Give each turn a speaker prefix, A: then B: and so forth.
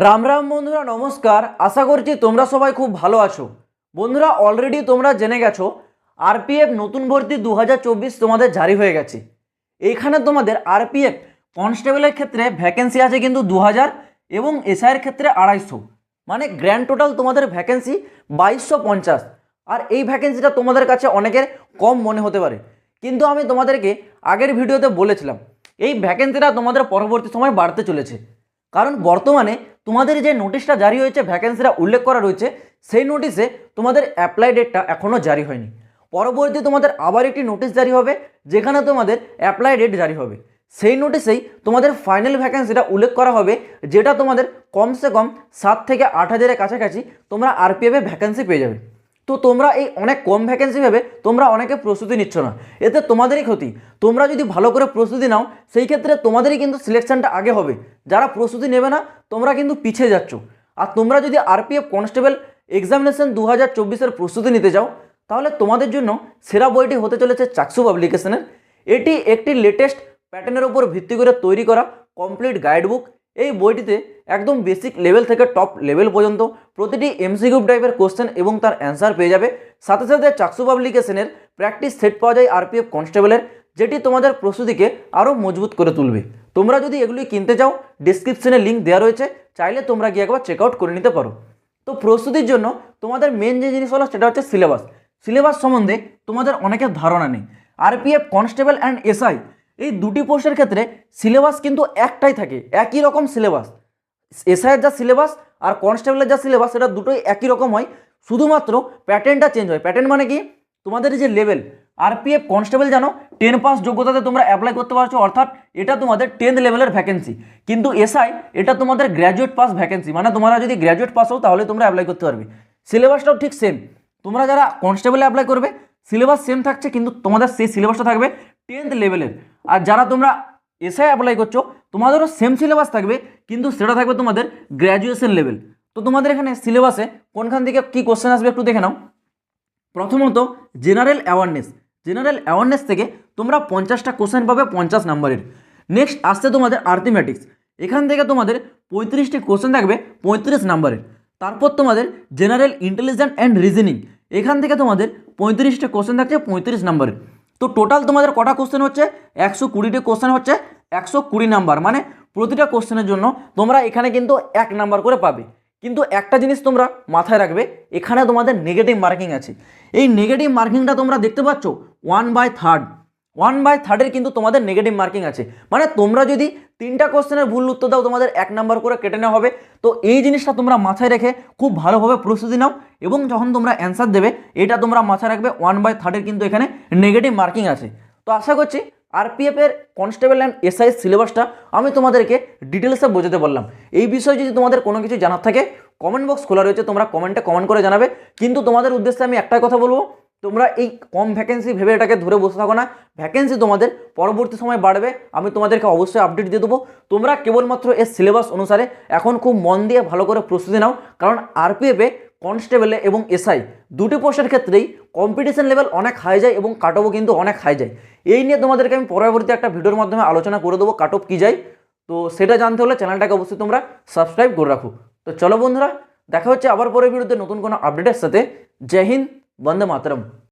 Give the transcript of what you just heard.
A: রাম রাম বন্ধুরা, নমস্কার। আশা করছি তোমরা সবাই খুব ভালো আছো। বন্ধুরা, অলরেডি তোমরা জেনে গেছো আরপিএফ নতুন ভর্তি 2024 তোমাদের জারি হয়ে গেছে। এইখানে তোমাদের আরপিএফ কনস্টেবলের ক্ষেত্রে ভ্যাকেন্সি আছে কিন্তু 2000 এবং এসআইয়ের ক্ষেত্রে 250, মানে গ্র্যান্ড টোটাল তোমাদের ভ্যাকেন্সি 2250। আর এই ভ্যাকেন্সিটা তোমাদের কাছে অনেকের কম মনে হতে পারে, কিন্তু আমি তোমাদেরকে আগের ভিডিওতে বলেছিলাম এই ভ্যাকেন্সিটা তোমাদের পরবর্তী সময় বাড়তে চলেছে। কারণ বর্তমানে তোমাদের যে নোটিশটা জারি হয়েছে, ভ্যাকেন্সিটা উল্লেখ করা রয়েছে, সেই নোটিশে তোমাদের অ্যাপ্লাই ডেটটা এখনও জারি হয়নি। পরবর্তী তোমাদের আবার একটি নোটিশ জারি হবে, যেখানে তোমাদের অ্যাপ্লাই ডেট জারি হবে। সেই নোটিশেই তোমাদের ফাইনাল ভ্যাকেন্সিটা উল্লেখ করা হবে, যেটা তোমাদের কমসে কম 7 থেকে 8 হাজারের কাছাকাছি তোমরা আরপিএফে ভ্যাকেন্সি পেয়ে যাবে। তো তোমরা এই অনেক কম ভ্যাকেন্সি ভেবে তোমরা অনেকে প্রস্তুতি নিচ্ছ না, এতে তোমাদেরই ক্ষতি। তোমরা যদি ভালো করে প্রস্তুতি নাও, সেই ক্ষেত্রে তোমাদেরই কিন্তু সিলেকশনটা আগে হবে। যারা প্রস্তুতি নেবে না, তোমরা কিন্তু পিছিয়ে যাচ্ছ। আর তোমরা যদি আরপিএফ কনস্টেবল এক্সামিনেশন 2024-এর প্রস্তুতি নিতে চাও, তাহলে তোমাদের জন্য সেরা বইটি হতে চলেছে চাকসু পাবলিকেশনের। এটি একটি লেটেস্ট প্যাটার্নের উপর ভিত্তি করে তৈরি করা কমপ্লিট গাইড বুক। এই বইটিতে একদম বেসিক লেভেল থেকে টপ লেভেল পর্যন্ত প্রতিটি এমসিকিউ টাইপের কোশ্চেন এবং তার অ্যান্সার পেয়ে যাবে। সাথে সাথে চাকসু পাবলিকেশনের প্র্যাকটিস সেট পাওয়া যায় আরপিএফ কনস্টেবলের, যেটি তোমাদের প্রস্তুতিকে আরও মজবুত করে তুলবে। তোমরা যদি এগুলি কিনতে চাও, ডিসক্রিপশনে লিঙ্ক দেওয়া রয়েছে, চাইলে তোমরা গিয়ে একবার চেক আউট করে নিতে পারো। তো প্রস্তুতির জন্য তোমাদের মেন যে জিনিস হলো সেটা হচ্ছে সিলেবাস। সিলেবাস সম্বন্ধে তোমাদের অনেকের ধারণা নেই। আরপিএফ কনস্টেবল অ্যান্ড এসআই এই দুটি পোস্টের ক্ষেত্রে সিলেবাস কিন্তু একটাই থাকে, একই রকম সিলেবাস। এসআইয়ের যা সিলেবাস আর কনস্টেবলের যা সিলেবাস, সেটা দুটোই একই রকম হয়, শুধুমাত্র প্যাটার্নটা চেঞ্জ হয়। প্যাটার্ন মানে কি, তোমাদের যে লেভেল, আরপিএফ কনস্টেবল জানো 10 পাস যোগ্যতাতে তোমরা অ্যাপ্লাই করতে পারছো, অর্থাৎ এটা তোমাদের 10th লেভেলের ভ্যাকেন্সি। কিন্তু এসআই এটা তোমাদের গ্র্যাজুয়েট পাস ভ্যাকেন্সি, মানে তোমরা যদি গ্র্যাজুয়েট পাস হও তাহলে তোমরা অ্যাপ্লাই করতে পারবে। সিলেবাসটাও ঠিক সেম। তোমরা যারা কনস্টেবলে অ্যাপ্লাই করবে, সিলেবাস সেম থাকছে, কিন্তু তোমাদের সেই সিলেবাসটা থাকবে 10th লেভেলের। আর যারা তোমরা এসআই অ্যাপ্লাই করছো, তোমাদেরও সেম সিলেবাস থাকবে, কিন্তু সেটা থাকবে তোমাদের গ্র্যাজুয়েশন লেভেল। তো তোমাদের এখানে সিলেবাসে কোনখান থেকে কী কোশ্চেন আসবে একটু দেখে নাও। প্রথমত জেনারেল অ্যাওয়ারনেস। জেনারেল অ্যাওয়ারনেস থেকে তোমরা 50টা কোশ্চেন পাবে 50 নাম্বারের। নেক্সট আসছে তোমাদের আর্থমেটিক্স। এখান থেকে তোমাদের 35টি কোশ্চেন থাকবে 35 নাম্বারের। তারপর তোমাদের জেনারেল ইন্টেলিজেন্স অ্যান্ড রিজনিং। এখান থেকে তোমাদের 35টা কোশ্চেন থাকছে 35 নাম্বারের। তো টোটাল তোমাদের কটা কোশ্চেন হচ্ছে, 120টি কোশ্চেন হচ্ছে 120 নাম্বার, মানে প্রতিটা কোশ্চেনের জন্য তোমরা এখানে কিন্তু 1 নাম্বার করে পাবে। কিন্তু একটা জিনিস তোমরা মাথায় রাখবে, এখানে তোমাদের নেগেটিভ মার্কিং আছে। এই নেগেটিভ মার্কিংটা তোমরা দেখতে পাচ্ছ 1/3। 1/3 কিন্তু তোমাদের নেগেটিভ মার্কিং আছে, মানে তোমরা যদি 3টা কোশ্চেনের ভুল উত্তর দাও, তোমাদের 1 নাম্বার করে কেটে নেওয়া হবে। তো এই জিনিসটা তোমরা মাথায় রেখে খুব ভালোভাবে প্রস্তুতি নাও, এবং যখন তোমরা অ্যান্সার দেবে এটা তোমরা মাথায় রাখবে 1/3 কিন্তু এখানে নেগেটিভ মার্কিং আছে। তো আশা করছি আরপিএফের কনস্টেবল অ্যান্ড এসআই সিলেবাসটা আমি তোমাদেরকে ডিটেলসে বোঝাতে বললাম। এই বিষয়ে যদি তোমাদের কোনো কিছু জানার থাকে, কমেন্ট বক্স খোলা রয়েছে, তোমরা কমেন্টে কমেন্ট করে জানাবে। কিন্তু তোমাদের উদ্দেশ্যে আমি একটাই কথা বলবো, তোমরা এই কম ভ্যাকেন্সি ভেবে এটাকে ধরে বসে থাকো না। ভ্যাকেন্সি তোমাদের পরবর্তী সময় বাড়বে, আমি তোমাদেরকে অবশ্যই আপডেট দিয়ে দেবো। তোমরা কেবলমাত্র এর সিলেবাস অনুসারে এখন খুব মন দিয়ে ভালো করে প্রস্তুতি নাও, কারণ আরপিএফে কনস্টেবলে এবং এসআই দুটি পোস্টের ক্ষেত্রেই কম্পিটিশন লেভেল অনেক হাই যায় এবং কাট অফও কিন্তু অনেক হাই যায়। এই নিয়ে তোমাদেরকে আমি পরবর্তী একটা ভিডিওর মাধ্যমে আলোচনা করে দেবো কাট অফ কী যায়। তো সেটা জানতে হলে চ্যানেলটাকে অবশ্যই তোমরা সাবস্ক্রাইব করে রাখো। তো চলো বন্ধুরা, দেখা হচ্ছে আবার পরের ভিডিওতে নতুন কোনো আপডেটের সাথে। জয় হিন্দ, বন্দে মাতরম।